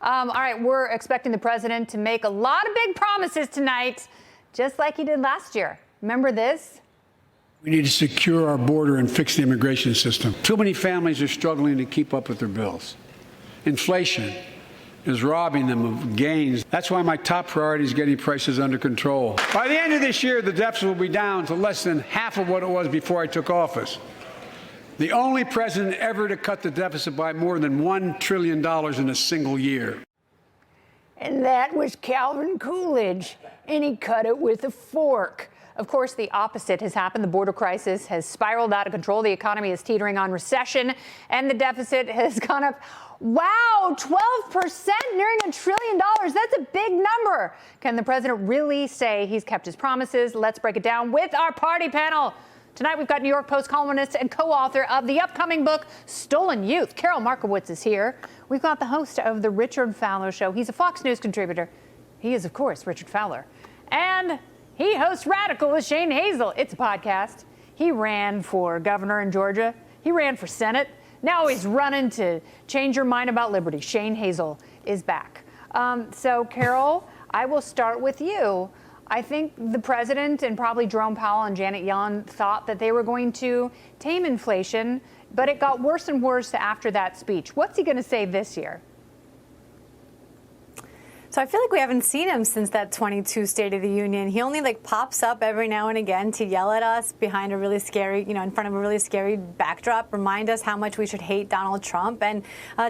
All right, we're expecting the president to make a lot of big promises tonight, just like he did last year. Remember this? We need to secure our border and fix the immigration system. Too many families are struggling to keep up with their bills. Inflation is robbing them of gains. That's why my top priority is getting prices under control. By the end of this year, the deficit will be down to less than half of what it was before I took office. The only president ever to cut the deficit by more than $1 trillion in a single year. And that was Calvin Coolidge, and he cut it with a fork. Of course, the opposite has happened. The border crisis has spiraled out of control. The economy is teetering on recession, and the deficit has gone up. Wow, 12%, nearing $1 trillion. That's a big number. Can the president really say he's kept his promises? Let's break it down with our party panel. Tonight, we've got New York Post columnist and co-author of the upcoming book, Stolen Youth. Karol Markowicz is here. We've got the host of the Richard Fowler Show. He's a Fox News contributor. He is, of course, Richard Fowler. And he hosts Radical with Shane Hazel. It's a podcast. He ran for governor in Georgia. He ran for Senate. Now he's running to change your mind about liberty. Shane Hazel is back. So, Karol, I will start with you. I think the president and probably Jerome Powell and Janet Yellen thought that they were going to tame inflation, but it got worse and worse after that speech. What's he going to say this year? So I feel like we haven't seen him since that 22 State of the Union. He only pops up every now and again to yell at us behind a really scary, in front of a really scary backdrop, remind us how much we should hate Donald Trump, and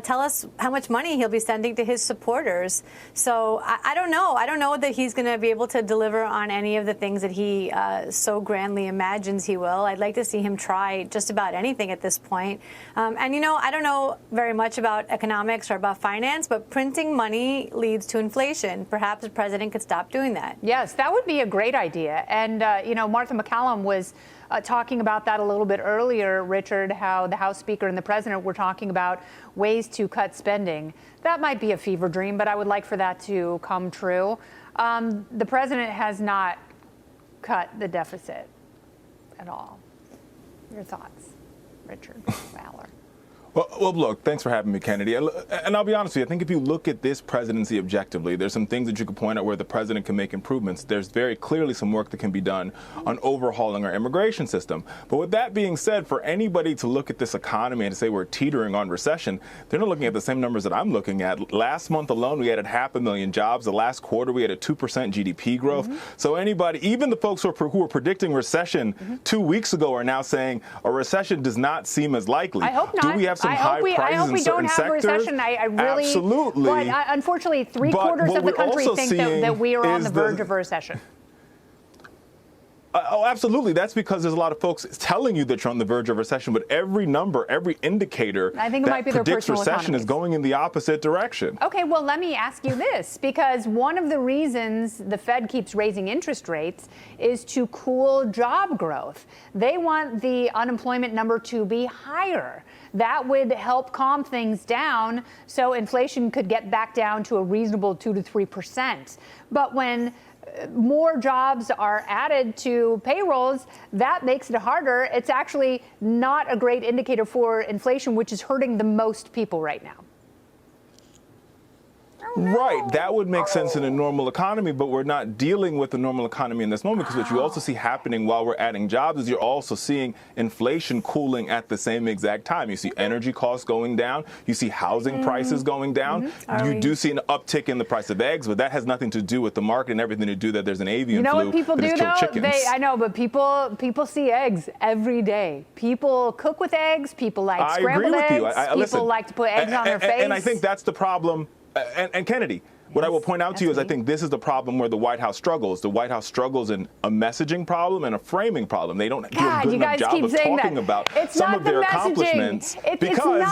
tell us how much money he'll be sending to his supporters. So I don't know. I don't know that he's going to be able to deliver on any of the things that he so grandly imagines he will. I'd like to see him try just about anything at this point. And, I don't know very much about economics or about finance, but printing money leads to inflation. Perhaps the president could stop doing that. Yes, that would be a great idea. And, Martha McCallum was talking about that a little bit earlier, Richard, how the House Speaker and the president were talking about ways to cut spending. That might be a fever dream, but I would like for that to come true. The president has not cut the deficit at all. Your thoughts, Richard Fowler? Well, look, thanks for having me, Kennedy. And I'll be honest with you, I think if you look at this presidency objectively, there's some things that you could point out where the president can make improvements. There's very clearly some work that can be done on overhauling our immigration system. But with that being said, for anybody to look at this economy and to say we're teetering on recession, they're not looking at the same numbers that I'm looking at. Last month alone, we added 500,000 jobs. The last quarter, we had a 2% GDP growth. So anybody, even the folks who were predicting recession 2 weeks ago are now saying a recession does not seem as likely. I hope not. Do we have some high prices I hope we in certain don't have a sectors? recession. I really, absolutely. But unfortunately, three-quarters of the country think that we are on the verge of a recession. Oh, absolutely. That's because there's a lot of folks telling you that you're on the verge of recession, but every number, every indicator I think it might be their predicts personal recession economies is going in the opposite direction. Okay, well, let me ask you this, because one of the reasons the Fed keeps raising interest rates is to cool job growth. They want the unemployment number to be higher. That would help calm things down so inflation could get back down to a reasonable 2 to 3%. But when more jobs are added to payrolls, that makes it harder. It's actually not a great indicator for inflation, which is hurting the most people right now. Right. That would make sense in a normal economy, but we're not dealing with a normal economy in this moment, because what you also see happening while we're adding jobs is you're also seeing inflation cooling at the same exact time. You see energy costs going down. You see housing prices going down. You do see an uptick in the price of eggs, but that has nothing to do with the market and everything to do that there's an avian flu. You know what people do, though? Chickens. I know, but people see eggs every day. People cook with eggs. People like scrambled eggs. People like to put eggs on their face. And I think that's the problem. And Kennedy, what I will point out to you is I think this is the problem where the White House struggles. The White House struggles in a messaging problem and a framing problem. They don't do a good enough job of talking about some of their accomplishments because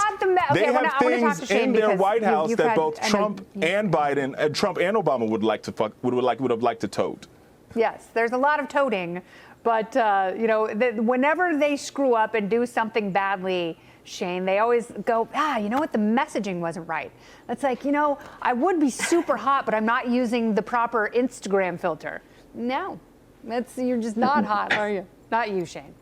they have things in their White House that both Trump and Biden and Trump and Obama would have liked to tote. Yes, there's a lot of toting, but whenever they screw up and do something badly, Shane, they always go, you know what, the messaging wasn't right. It's like, I would be super hot, but I'm not using the proper Instagram filter. No, you're just not hot, are you? Not you, Shane.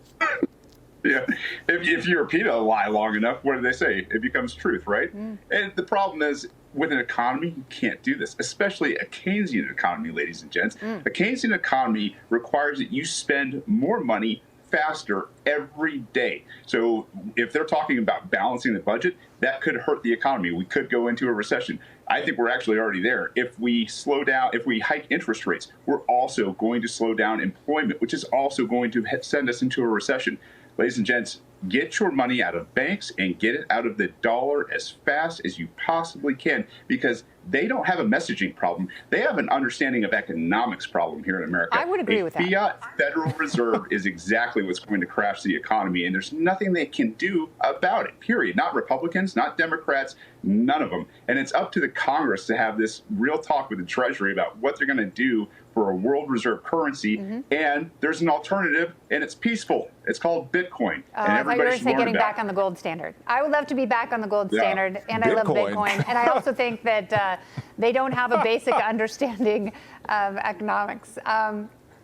Yeah, if you repeat a lie long enough, what do they say? It becomes truth, right? And the problem is, with an economy, you can't do this, especially a Keynesian economy, ladies and gents. A Keynesian economy requires that you spend more money faster every day. So if they're talking about balancing the budget, that could hurt the economy. We could go into a recession. I think we're actually already there. If we slow down, if we hike interest rates, we're also going to slow down employment, which is also going to send us into a recession. Ladies and gents, get your money out of banks and get it out of the dollar as fast as you possibly can, because they don't have a messaging problem. They have an understanding of economics problem here in America. I would agree with that. Fiat Federal Reserve is exactly what's going to crash the economy, and there's nothing they can do about it, period. Not Republicans, not Democrats, none of them. And it's up to the Congress to have this real talk with the Treasury about what they're going to do for a world reserve currency. And there's an alternative, and it's peaceful. It's called Bitcoin. And everybody should learn getting about back on the gold standard. I would love to be back on the gold standard, and I love Bitcoin. Bitcoin. And I also think that they don't have a basic understanding of economics.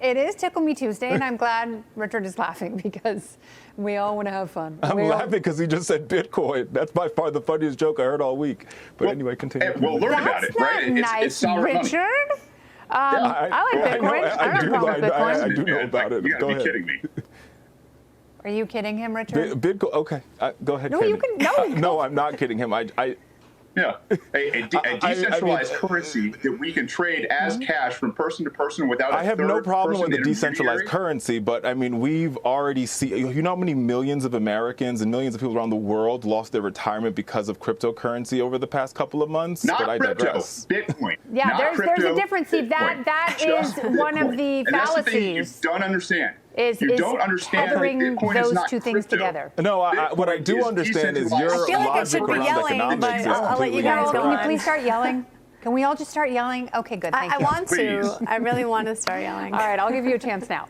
It is Tickle Me Tuesday, and I'm glad Richard is laughing because we all want to have fun. I'm laughing because he just said Bitcoin. That's by far the funniest joke I heard all week. But anyway, continue. We'll learn about it, right? Nice, sovereign money. Richard. I like Bitcoin. I don't have a problem with Bitcoin. I do know about it. You gotta be kidding me. Are you kidding him, Richard? Bitcoin. Okay, go ahead. No, Kenny. you can. No, I'm not kidding him. Yeah, a decentralized currency that we can trade as cash from person to person without. I have no problem with the decentralized currency, but I mean, we've already seen. You know how many millions of Americans and millions of people around the world lost their retirement because of cryptocurrency over the past couple of months? Not but I crypto, digress. Bitcoin. Yeah, not there's crypto, a difference. See, that is Just one of Bitcoin. the And that's the thing you fallacies. don't understand. You don't understand that tethering Bitcoin is those not two things crypto. together. No, what I Bitcoin do is understand is decentralized. your I feel like I logic should be around yelling, economics but is I'll let completely you guys Carol, go can you on. please start yelling? Can we all just start yelling? Okay, good. Thank I you. want to. Please. I really want to start yelling. All right, I'll give you a chance now.